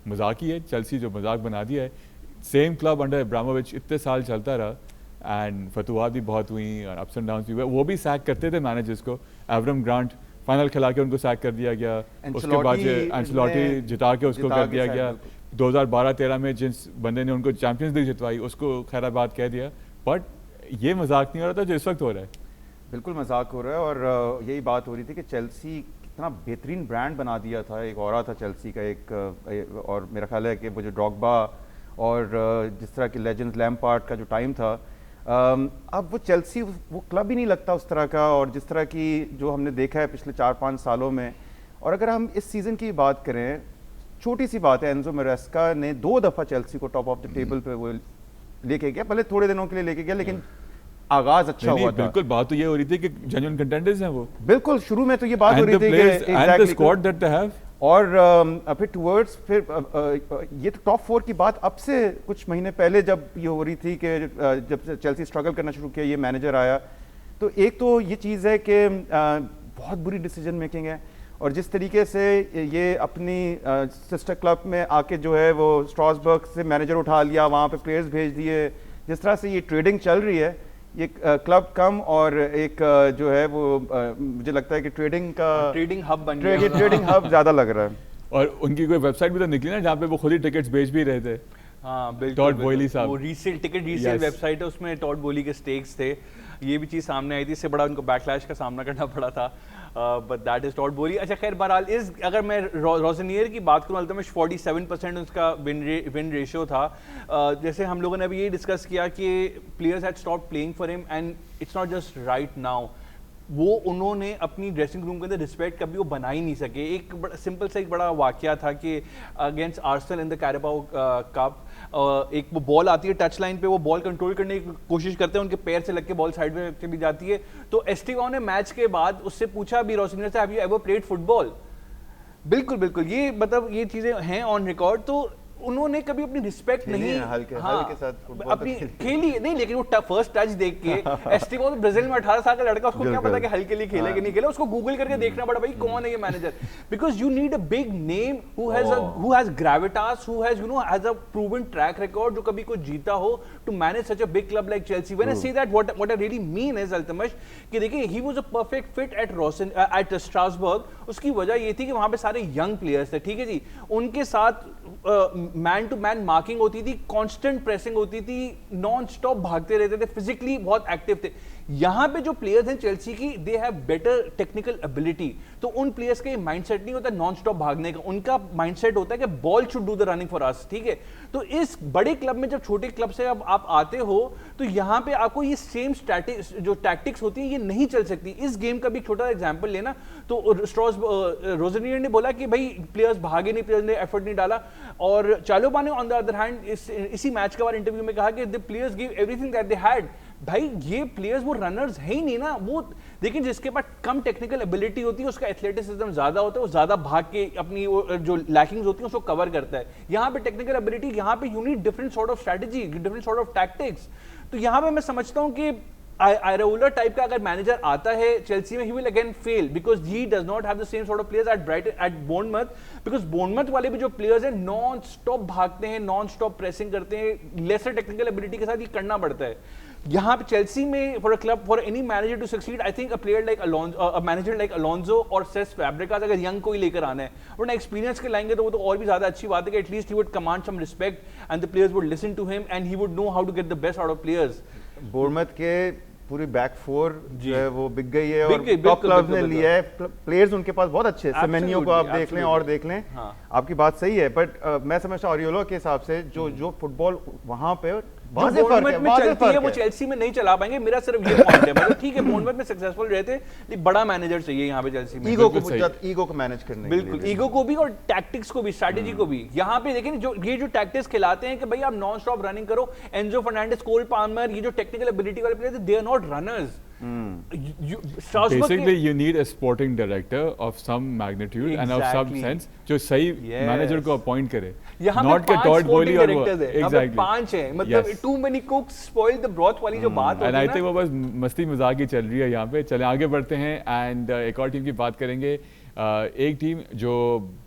मजाक ही है, चेल्सी जो मजाक बना दिया है। सेम क्लब अंडर इब्राहिमोविच इतने साल चलता रहा एंड फतुहात भी बहुत हुई और अप्स एंड डाउन्स भी हुए, वो भी सैक करते थे मैनेजर्स को। एवरम ग्रांट फाइनल खिला के उनको सैक कर दिया गया, उसके बाद एंचेलोटी जिता के उसको कर दिया गया। 2012-13 में जिस बंदे ने उनको चैंपियंस लीग जितवाई उसको खैराबाद कह दिया, बट ये मजाक नहीं हो रहा था जो इस वक्त हो रहा है। बिल्कुल मजाक हो रहा है, और यही बात हो रही थी कि चेल्सी कितना बेहतरीन ब्रांड बना दिया था, एक और था चेल्सी का एक, और मेरा ख्याल है कि वो जो ड्रॉगबा और जिस तरह के लेजेंड्स लैम्पार्ड का जो टाइम था, अब वो चेल्सी वो क्लब ही नहीं लगता उस तरह का, और जिस तरह की जो हमने देखा है पिछले 4-5 सालों में। और अगर हम इस सीज़न की बात करें, छोटी सी बात है, एंजो मैरेस्का ने 2 दफ़ा चेल्सी को टॉप ऑफ द टेबल पे वो लेके गया, भले थोड़े दिनों के लिए लेके गया, लेकिन आगाज अच्छा हुआ था। बिल्कुल बात तो ये हो रही थी कि जेन्युइन कंटेंडर्स हैं वो, बिल्कुल शुरू में तो ये बात हो रही थी कि and the squad that they have, और फिर टुवर्ड्स फिर ये तो टॉप 4 की बात अब से कुछ महीने पहले जब ये हो रही थी कि जब चेल्सी स्ट्रगल करना शुरू किया, ये मैनेजर आया, तो एक तो ये चीज़ है कि बहुत बुरी डिसीजन मेकिंग है, और जिस तरीके से ये अपनी सिस्टर क्लब में आके जो है वो स्ट्रासबर्ग से मैनेजर उठा लिया, वहाँ पे प्लेयर्स भेज दिए, जिस तरह से ये ट्रेडिंग चल रही है, ये क्लब कम और एक जो है वो मुझे लगता है कि ट्रेडिंग हब बन गया, ट्रेडिंग हब ज़्यादा लग रहा है। और उनकी कोई वेबसाइट भी तो निकली ना जहाँ पे वो खुद ही टिकट्स बेच भी रहे थे। हाँ बिल्कुल, टॉड बॉयली साहब, वो रीसेल टिकट रीसेल वेबसाइट है, उसमें टॉड बॉयली के स्टेक्स थे, ये भी चीज़ सामने आई थी, इससे बड़ा उनको बैकलैश का सामना करना पड़ा था, but that is Tod Boilly. अच्छा खैर बहरहाल इस अगर मैं रोजनियर की बात करूँ, अल्तमश 47% उसका विन रेशियो था। जैसे हम लोगों ने अभी ये डिस्कस किया कि players had stop playing for him and it's not just right now, वो उन्होंने अपनी ड्रेसिंग रूम के अंदर रिस्पेक्ट कभी वो बना ही नहीं सके। एक बड़ा सिंपल सा एक बड़ा वाकया था कि against Arsenal in the Carabao cup, एक वो बॉल आती है टच लाइन पे, वो बॉल कंट्रोल करने की कोशिश करते हैं, उनके पैर से लग के बॉल साइड में चली जाती है, तो एस्टिवाओ ने मैच के बाद उससे पूछा भी रोजनियर से, have you ever played football? बिल्कुल बिल्कुल, ये मतलब ये चीज़ें हैं ऑन रिकॉर्ड, तो उन्होंने कभी अपनी रिस्पेक्ट नहीं हल्के साथ अपनी खेली नहीं, लेकिन वो फर्स्ट टच देख के एस्टिवो ब्राजील में 18 साल का लड़का, उसको क्या पता कि हल्के लिए खेले कि नहीं खेले, उसको गूगल करके देखना पड़ा भाई कौन है ये manager, because you need a big name who has gravitas, who has has a proven track record, जो कभी कुछ जीता हो, to manage such a big club like Chelsea. When I say that what I really mean is Altamash कि देखिए he was a perfect fit at Strasbourg. उसकी वजह ये थी कि वहां पे सारे यंग प्लेयर्स थे, ठीक है जी, उनके साथ मैन टू मैन मार्किंग होती थी, कांस्टेंट प्रेसिंग होती थी, नॉन स्टॉप भागते रहते थे, फिजिकली बहुत एक्टिव थे। यहां पे जो प्लेयर्स हैं चेल्सी की, they have better technical ability, तो उन प्लेयर्स का माइंडसेट नहीं होता नॉन स्टॉप भागने का, उनका माइंडसेट होता है कि ball should do the running for us, ठीक है। तो इस बड़े क्लब में जब छोटे क्लब से अब आप आते हो, तो यहां पे आपको ये सेम जो टैक्टिक्स होती है ये नहीं चल सकती। इस गेम का भी छोटा एग्जांपल लेना, तो रोजनियर ने बोला कि भाई प्लेयर्स भागे नहीं, प्लेयर्स ने एफर्ट नहीं डाला, और चालोबा ने ऑन द अदर हैंड इसी मैच के बाद इंटरव्यू में कहा कि the players give everything that they had. भाई ये प्लेयर्स वो रनर्स है ही नहीं ना, वो लेकिन जिसके पास कम टेक्निकल एबिलिटी होती है, उसका एथलेटिसिज्म ज्यादा होता है, वो ज्यादा भाग के अपनी जो लैकिंग्स होती है उसको कवर करता है। यहाँ पे टेक्निकल एबिलिटी, यहाँ पे you need different sort of strategy, different sort of tactics. तो यहाँ पे मैं समझता हूँ कि Iraola टाइप का अगर मैनेजर आता है चेल्सी में, he will again fail because he does not have the same sort of players at Brighton, at Bournemouth, because Bournemouth वाले भी जो प्लेयर्स हैं नॉन स्टॉप भागते हैं, नॉन स्टॉप प्रेसिंग करते हैं, लेसर टेक्निकल एबिलिटी के साथ ये करना पड़ता है। यहाँ पे चेल्सी में for a club, for any manager to succeed, I think a player like a manager like Alonso और सेस फैब्रिकास अगर यंग कोई लेकर आना है, वरना एक्सपीरियंस के लाएंगे तो वो तो और भी ज्यादा अच्छी बात है कि at least he would command some respect and the players would listen to him and he would know how to get the best out of players. Bournemouth के पूरी बैक फोर जो है वो बिक गई है, और टॉप क्लब्स ने लिया है, प्लेयर्स उनके पास बहुत अच्छे हैं, सेमेन्यो को आप देख लें और देख लें। हाँ। आपकी बात सही है, बट मैं समझता हूँ अरियोला के हिसाब से जो फुटबॉल वहां पे वो चेल्सी में नहीं चला पाएंगे, मेरा सिर्फ ये पॉइंट है। मतलब ठीक है बोर्नमथ में सक्सेसफुल रहे थे, लेकिन बड़ा मैनेजर चाहिए यहाँ पे चेल्सी में, ईगो को मैनेज करने, बिल्कुल ईगो को भी और टैक्टिक्स को भी, स्ट्रैटेजी को भी। यहाँ पे लेकिन जो टैक्टिक्स खिलाते हैं कि भाई आप नॉन स्टॉप रनिंग करो, एंजो फर्नांडिस, कोल पाल्मर, ये जो टेक्निकल एबिलिटी वाले player, they are not runners, Strasbourg Basically, you need a sporting director of some magnitude and of some Exactly. sense जो सही Yes. मैनेजर को appoint करे. यहाँ पे Not के 5 टॉड स्पोर्टिंग बोली और वो डायरेक्टर्स हैं, यहाँ पे exactly. 5 हैं, मतलब Yes. too many cooks spoil the broth वाली जो बात एंड होती आई है थिंक ना, वो बस मस्ती मजाक ही चल रही है यहाँ पे. चले आगे बढ़ते हैं एंड एक और टीम की बात करेंगे. एक टीम जो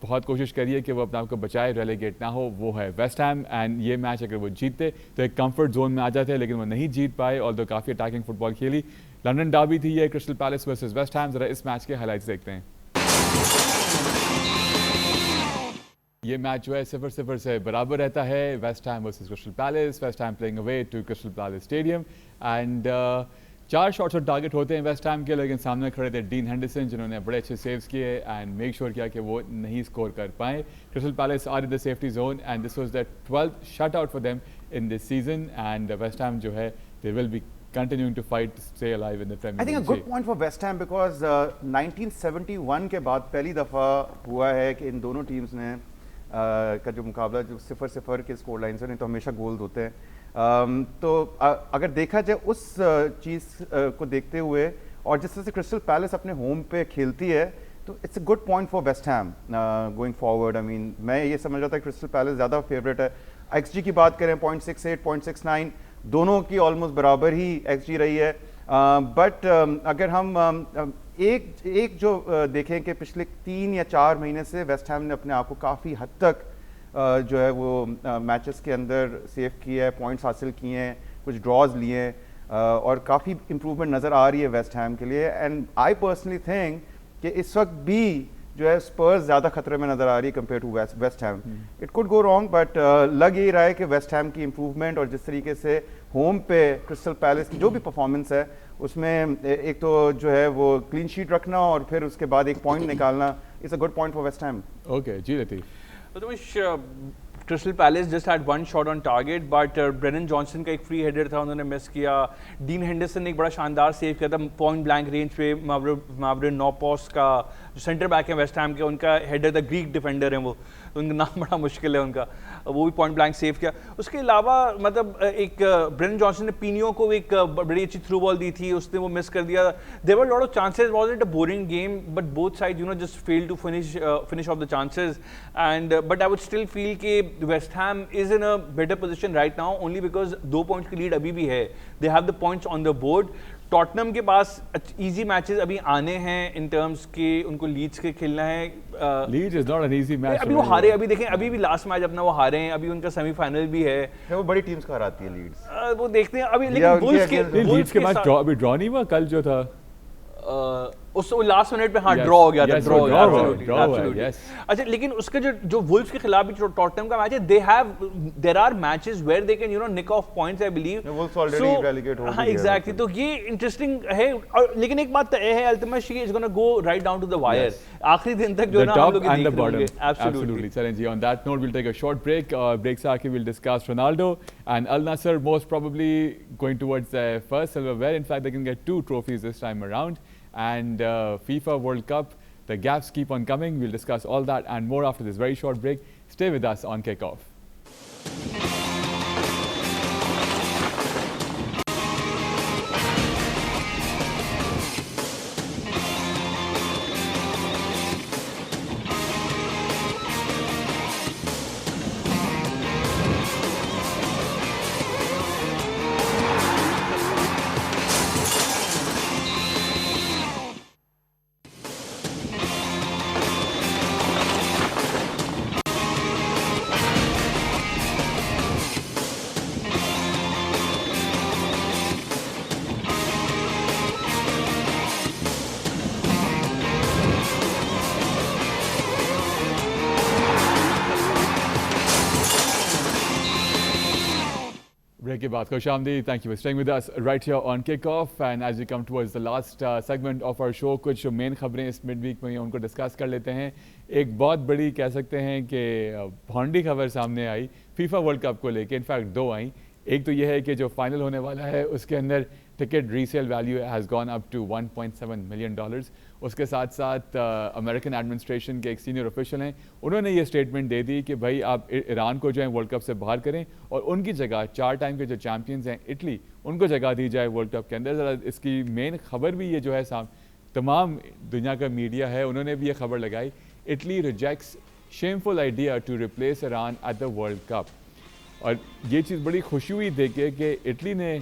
बहुत कोशिश करी है कि वो अपने आप को बचाए, रेलेगेट ना हो, वो है वेस्ट हैम. एंड ये मैच अगर वो जीतते तो एक कंफर्ट जोन में आ जाते हैं, लेकिन वो नहीं जीत पाए. ऑल्दो काफ़ी अटैकिंग फुटबॉल खेली. लंदन डार्बी थी ये, crystal palace versus West Ham. जरा इस मैच के हाइलाइट्स देखते हैं. ये मैच जो है 0-0 से बराबर रहता है. West Ham versus Crystal Palace. West Ham playing away to Crystal Palace stadium. And 4 shots on target होते हैं वेस्ट हैम के, लेकिन सामने खड़े थे डीन हेंडरसन जिन्होंने बड़े अच्छे सेव्स किए एंड मेक श्योर किया कि वो नहीं स्कोर कर पाए. Crystal Palace are in the safety zone and this was the 12th shut out for them in this season. And West Ham जो है they will be continuing to fight to stay alive in the Premier I think a League. good point for West Ham because 1971 के बाद पहली दफ़ा हुआ है कि इन दोनों टीम्स ने का जो मुकाबला जो 0-0 के स्कोर लाइन से, नहीं तो हमेशा गोल होते हैं. तो अगर देखा जाए उस चीज़ को देखते हुए और जिस तरह से क्रिस्टल पैलेस अपने होम पे खेलती है, तो it's a good point for West ham going forward. I mean मैं ये समझ रहा था क्रिस्टल पैलेस ज़्यादा फेवरेट है. XG की बात करें 0.68, 0.69 दोनों की ऑलमोस्ट बराबर ही XG रही है. बट अगर हम एक जो देखें कि पिछले 3 या 4 महीने से वेस्ट हैम ने अपने आप को काफ़ी हद तक जो है वो मैचेस के अंदर सेव किया है, पॉइंट्स हासिल किए हैं, कुछ ड्रॉज लिए हैं, और काफ़ी इम्प्रूवमेंट नज़र आ रही है वेस्ट हैम के लिए. एंड आई पर्सनली थिंक कि इस वक्त भी जो है स्पर्स ज़्यादा खतरे में नज़र आ रही है compare to West Ham. It could go wrong, but लग यही रहा है कि वेस्ट हैम की इम्प्रूवमेंट और जिस तरीके से होम पे क्रिस्टल पैलेस की जो भी परफॉर्मेंस है उसमें एक तो जो है वो क्लीन शीट रखना और फिर उसके बाद एक पॉइंट निकालना is a good point for West Ham. Okay, ji Latif. Crystal Palace just had 1 shot on target, but Brennan Johnson का एक फ्री हेडर था, उन्होंने मिस किया. डीन हेंडरसन ने एक बड़ा शानदार सेव किया था पॉइंट ब्लैंक रेंज पे. मावरे नॉपॉस का जो सेंटर बैक है वेस्ट हैम के, उनका हेडर द ग्रीक डिफेंडर है वो, उनका नाम बड़ा मुश्किल है उनका, वो भी पॉइंट ब्लैंक सेव किया. उसके अलावा मतलब एक ब्रेनन जॉनसन ने पीनियो को एक बड़ी अच्छी थ्रू बॉल दी थी, उसने वो मिस कर दिया. There were lot of chances, was it a boring game, but both side just fail to finish off the chances. And but I would still feel कि West Ham is in a better position right now only because 2 points की lead अभी भी है. They have the points on the board. Tottenham के पास easy matches अभी आने हैं इन टर्म्स के, उनको लीड्स के खेलना है. Leeds is not an easy match. अभी वो हारे, अभी देखें अभी भी लास्ट मैच अपना वो हारे हैं, अभी उनका सेमीफाइनल भी है. वो बड़ी टीम्स का हराती है लीड्स. वो देखते हैं अभी. या लेकिन उनके बुल्स के against- लीड्स के मैच अभी ड्रॉ नहीं हुआ कल जो था. उस लास्ट मिनट पे हाँ Yes, ड्रॉ हो गया था. yes, ड्रॉ हो वो गया, draw हुआ, absolutely, draw हुआ, absolutely. yes. अच्छा, लेकिन उसका जो वुल्व्स के खिलाफ भी जो टॉटनहम का मैच है, there are matches where they can nick off points I believe. Wolves already relegate हो हाँ भी गया एग्जैक्टली. तो ये इंटरेस्टिंग है. और लेकिन एक बात तय है, ultimately is gonna go right down to the wire. आखिरी दिन तक जो The ना हम top लोग ये and the देख रहे bottom. होंगे. Absolutely. Challenge. On that note, we'll take a short break. Break se aake we'll discuss Ronaldo and Al Nassr most probably going towards their first silverware. In fact, they can get 2 trophies this time around. And FIFA World Cup, the gaps keep on coming. We'll discuss all that and more after this very short break. Stay with us on Kickoff. Break के बाद खुशामदीद. Thank you for staying with us right here on Kickoff. And as we come towards the last segment of our show, कुछ main खबरें इस mid week में उनको discuss कर लेते हैं. एक बहुत बड़ी कह सकते हैं कि भौंडी खबर सामने आई फीफा वर्ल्ड कप को लेके. इनफैक्ट 2 आई. एक तो यह है कि जो फाइनल होने वाला है उसके अंदर ticket resale value has gone up to $1.7 million. उसके साथ साथ अमेरिकन एडमिनिस्ट्रेशन के एक सीनियर ऑफिशियल हैं, उन्होंने ये स्टेटमेंट दे दी कि भाई आप ईरान को जो है वर्ल्ड कप से बाहर करें और उनकी जगह 4 टाइम के जो चैम्पियंस हैं इटली उनको जगह दी जाए वर्ल्ड कप के अंदर। ज़रा इसकी मेन खबर भी ये जो है तमाम दुनिया का मीडिया है उन्होंने भी ये खबर लगाई, Italy rejects shameful idea to replace Iran at the World Cup. और ये चीज़ बड़ी खुशी हुई देख के कि इटली ने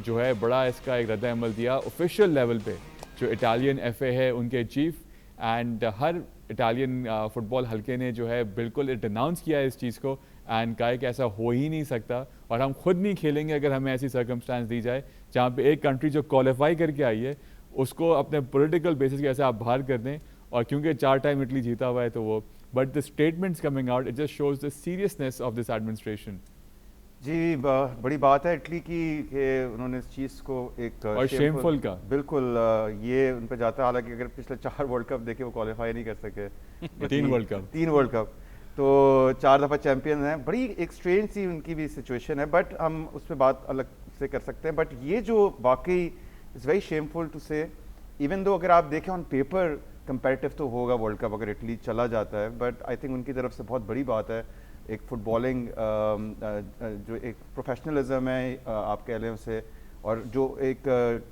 जो है बड़ा इसका एक रद्द अमल दिया ऑफिशियल लेवल पे। जो इटालियन FA है उनके cheap and her Italian football हल्के ने जो है बिल्कुल डिनाउंस किया है इस चीज़ को एंड कहा कि ऐसा हो ही नहीं सकता और हम खुद नहीं खेलेंगे अगर हमें ऐसी सर्कमस्टांस दी जाए जहाँ पे एक कंट्री जो क्वालिफाई करके आई है उसको अपने पॉलिटिकल बेसिस के ऐसे आप बाहर कर दें। और क्योंकि 4 टाइम इटली जीता हुआ है तो वो, but the statements coming out it just shows the seriousness of this administration. जी बड़ी बात है इटली की कि उन्होंने इस चीज़ को एक और शेमफुल का बिल्कुल ये उन पर जाता है। हालांकि अगर पिछले 4 वर्ल्ड कप देखे वो क्वालिफाई नहीं कर सके 3 वर्ल्ड कप तो 4 दफ़ा चैंपियन हैं। बड़ी एक स्ट्रेंज सी उनकी भी सिचुएशन है, बट हम उस पर बात अलग से कर सकते हैं। बट ये जो वाकई इज़ वेरी शेमफुल टू से, इवन दो अगर आप देखें ऑन पेपर कंपैरेटिव तो होगा वर्ल्ड कप अगर इटली चला जाता है, बट आई थिंक उनकी तरफ से बहुत बड़ी बात है एक फुटबॉलिंग जो एक प्रोफेशनलिज्म है आप कह लें उसे, और जो एक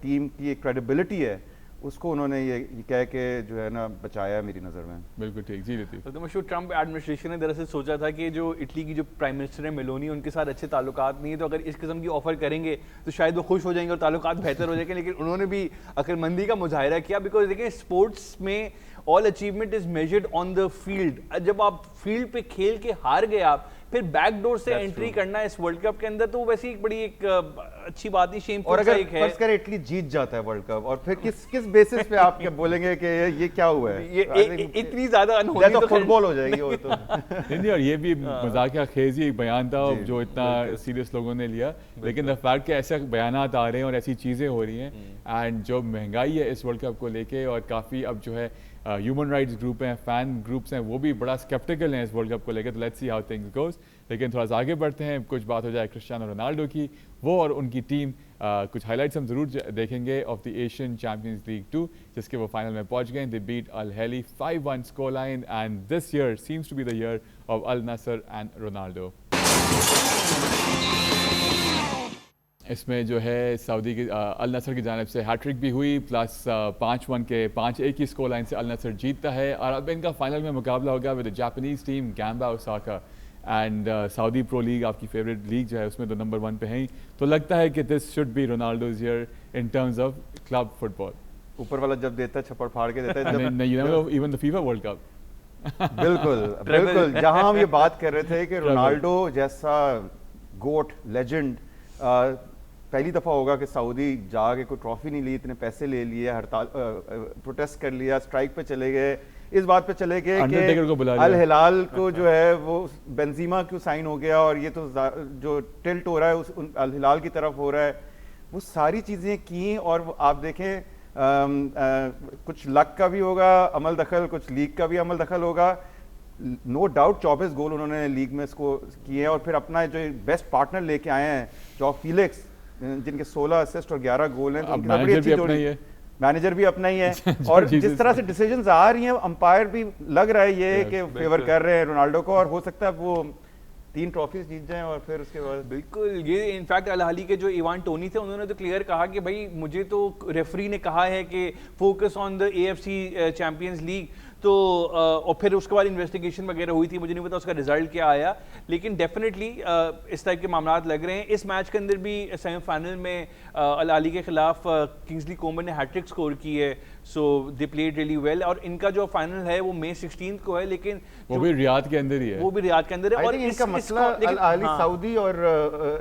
टीम की एक क्रेडिबिलिटी है उसको उन्होंने ये कह के जो है ना बचाया मेरी नज़र में। बिल्कुल ठीक जी लेती। तो मशहूर ट्रम्प एडमिनिस्ट्रेशन ने दरअसल सोचा था कि जो इटली की जो प्राइम मिनिस्टर है मेलोनी उनके साथ अच्छे ताल्लुकात नहीं है, तो अगर इस किस्म की ऑफर करेंगे तो शायद वो खुश हो जाएंगे और ताल्लुकात बेहतर हो जाएंगे। लेकिन उन्होंने भी अक्लमंदी का मुजाहिरा किया, बिकॉज देखिए स्पोर्ट्स में all achievement is measured on the field. जब आप फील्ड पे खेल के हार गए आप फिर बैकडोर से एंट्री करना इस वर्ल्ड कप के अंदर, तो वैसे एक बड़ी एक अच्छी बात नहीं, शेमफुल और अगर एक है। फर्स्ट करे इटली जीत जाता है वर्ल्ड कप और फिर किस बेसिस पे आप क्या बोलेंगे कि ये क्या हुआ है? ये इतनी ज्यादा अनहोनी तो फुटबॉल हो जाएगी वो तो। नहीं और ये भी मजाकिया खेजी एक बयान था जो इतना सीरियस लोगों ने लिया, लेकिन द फैक्ट कि ऐसे बयान आ रहे हैं और ऐसी चीज़ें हो रही हैं एंड जो महंगाई है इस वर्ल्ड कप को लेके, और काफ़ी अब जो है ह्यूमन राइट्स ग्रुप हैं, फैन ग्रुप्स हैं, वो भी बड़ा स्केप्टिकल हैं इस वर्ल्ड कप को लेकर। तो let's see how things goes. लेकिन थोड़ा सा आगे बढ़ते हैं, कुछ बात हो जाए क्रिस्टियानो रोनाल्डो की, वो और उनकी टीम कुछ हाइलाइट्स हम ज़रूर देखेंगे of the Asian champions league 2 जिसके वो फाइनल में पहुंच गए। दे beat Al Hilal 5-1 score line and this year seems to be the year of Al Nassr and Ronaldo. इसमें जो है सऊदी की अल नसर की जानिब से हैट्रिक भी हुई, प्लस 5-1 के 5-1 की स्कोर लाइन से अल नसर जीतता है। और अब इनका फाइनल में मुकाबला होगा with the Japanese team Gamba Osaka and Saudi Pro League आपकी फेवरेट लीग जो है उसमें तो नंबर 1 पे हैं ही। तो लगता है कि this should be Ronaldo's year in terms of club football. ऊपर वाला जब देता है छप्पड़ फाड़ के देता है even the FIFA world cup. बिल्कुल बिल्कुल, जहां हम ये बात कर रहे थे कि रोनाल्डो जैसा गोट लेजेंड पहली दफ़ा होगा कि सऊदी जाके कोई ट्रॉफी नहीं ली, इतने पैसे ले लिए, हड़ताल प्रोटेस्ट कर लिया, स्ट्राइक पे चले गए, इस बात पे चले गए कि अल हिलाल को जो है वो बेंजीमा क्यों साइन हो गया और ये तो जो टिल्ट हो रहा है उस अल हिलाल की तरफ हो रहा है, वो सारी चीज़ें की। और आप देखें कुछ लक का भी होगा अमल दखल, कुछ लीग का भी अमल दखल होगा। नो डाउट 24 गोल उन्होंने लीग में इसको किए हैं और फिर अपना जो बेस्ट पार्टनर लेके आए हैं जॉ फीलिक्स जिनके 16 असिस्ट और 11 गोल हैं, तो उनकी बड़ी अच्छी जोड़ी है। मैनेजर भी अपना ही है और जिस तरह से डिसीजंस आ रही हैं अंपायर भी लग रहा है ये कि फेवर कर रहे हैं रोनाल्डो को, और हो सकता है वो 3 ट्रॉफीज जीत जाएं और फिर उसके बाद बिल्कुल। ये इनफैक्ट अल हिली के जो इवान टोनी थे उन्होंने तो क्लियर कहा कि भाई मुझे तो रेफरी ने कहा है कि focus on the AFC champions league, तो और फिर उसके बाद इन्वेस्टिगेशन वगैरह हुई थी, मुझे नहीं पता उसका रिजल्ट क्या आया, लेकिन डेफिनेटली इस टाइप के मामला लग रहे हैं। इस मैच के अंदर भी सेमीफाइनल में अल हिली के खिलाफ किंग्सली कोमन ने हैट्रिक स्कोर की है, सो दे प्लेड रियली वेल। और इनका जो फाइनल है वो मई 16 को है, लेकिन वो भी रियाद के अंदर ही है, वो भी रियाद के अंदर है। और इनका मसला अल हिली सऊदी और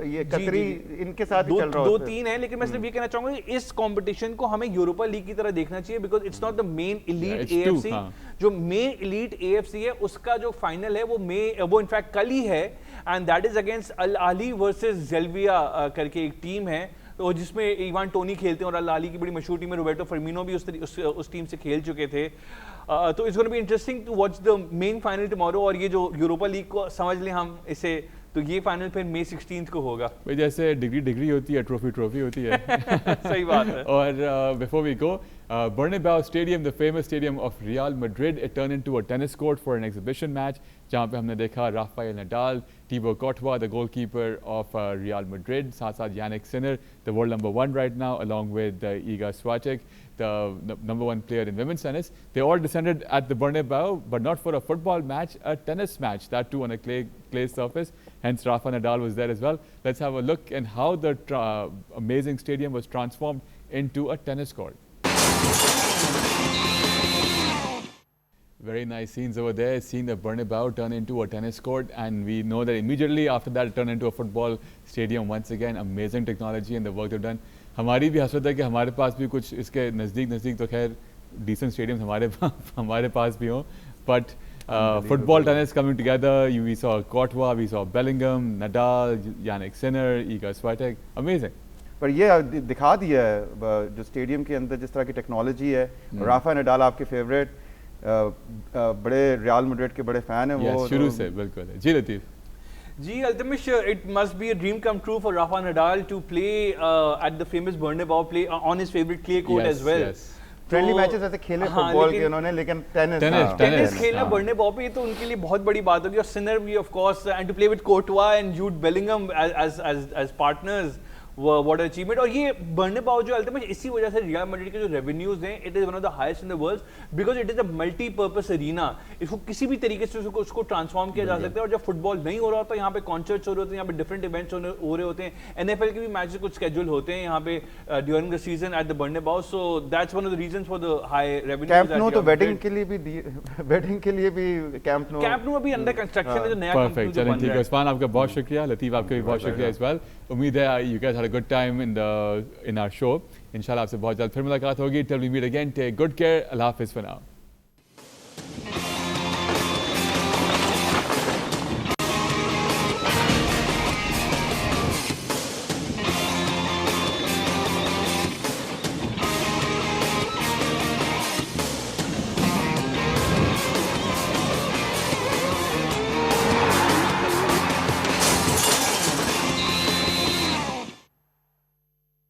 ये कतरी इनके साथ ही चल रहा है, 2-3 है। लेकिन मैं सिर्फ ये कहना चाहूंगा कि इस कंपटीशन को हमें यूरोपा लीग की तरह देखना चाहिए, because it's not the main elite AFC। जो मेन इलीट AFC है उसका जो फाइनल है वो इनफैक्ट कल ही है, एंड दैट इज अगेंस्ट अल हिली वर्सेस जेल्विया करके एक टीम है, तो जिसमें इवान टोनी खेलते हैं और अल हिली की बड़ी मशहूर टीम है, रोबर्टो फर्मिनो भी उस टीम से खेल चुके थे। तो it's gonna be interesting to watch the men final tomorrow. और ये जो यूरोपा लीग को समझ लें हम इसे, तो ये फाइनल फिर मई 16 को होगा। भाई जैसे डिग्री होती है, ट्रॉफी होती है। सही बात है। और before we go Bernabeu Stadium, the famous stadium of Real Madrid, it turned into a tennis court for an exhibition match. जहाँ पे हमने देखा Rafael Nadal, Thibaut Courtois, the goalkeeper of Real Madrid, साथ-साथ Yannick Sinner, the world number 1 right now, along with Iga Swiatek, the number 1 player in women's tennis. They all descended at the Bernabeu, but not for a football match, a tennis match, that too on a clay surface. Hence, Rafa Nadal was there as well. Let's have a look at how the amazing stadium was transformed into a tennis court. Very nice scenes over there, seeing the Bernabeu turn into a tennis court, and we know that immediately after that it turned into a football stadium once again. Amazing technology and the work they've done. हमारी भी हसरत है कि हमारे पास भी कुछ इसके नज़दीक तो खैर decent stadiums हमारे पास भी हों, but football, tennis coming together, we saw Courtois, we saw Bellingham, Nadal, Yannick Sinner, Iga Swiatek, amazing. पर ये दिखा दिया है जो स्टेडियम के अंदर जिस तरह की टेक्नोलॉजी है। राफा नडाल आपके फेवरेट, बड़े रियल मैड्रिड के बड़े फैन हैं वो शुरू से बिल्कुल है। जी लतीफ़ Gee, Altamish, it must be a dream come true for Rafa Nadal to play at the famous Bernabeu, play on his favorite clay court as well. Friendly matches ऐसे खेले फुटबॉल के उन्होंने, लेकिन टेनिस खेलना Bernabeu पे तो उनके लिए बहुत बड़ी बात होगी। और सिनर भी of course, and to play with Courtois and Jude Bellingham as partners, what an achievement. और ये Bernabeu जो अल्टीमेट इसी वजह से रियल मैड्रिड के जो रेवेन्यूज हैं, it is one of the highest in the world because it is a multipurpose arena. इसको किसी भी तरीके से उसको ट्रांसफॉर्म किया जा सकता है। और जब फुटबॉल नहीं हो रहा होता, यहाँ पे कॉन्सर्ट्स हो रहे होते हैं, यहाँ पे डिफरेंट इवेंट्स हो रहे होते हैं, एनएफएल के भी मैचेस कुछ स्केड्यूल होते हैं यहाँ पे during the season at the Bernabeu, so that's one of the reasons for the high revenue. Camp Nou तो वेडिंग के लिए भी कैंप नो अभी अंडर कंस्ट्रक्शन है जो नया परफेक्ट। चलें ठीक है उस्मान, आपका बहुत शुक्रिया। लतीफ़ आपका भी बहुत शुक्रिया इस बार। उम्मीद है you guys had a good time in our show. इंशाल्लाह आपसे बहुत जल्द फिर मुलाकात होगी। Till we meet again, take good care. Allah Hafiz for now.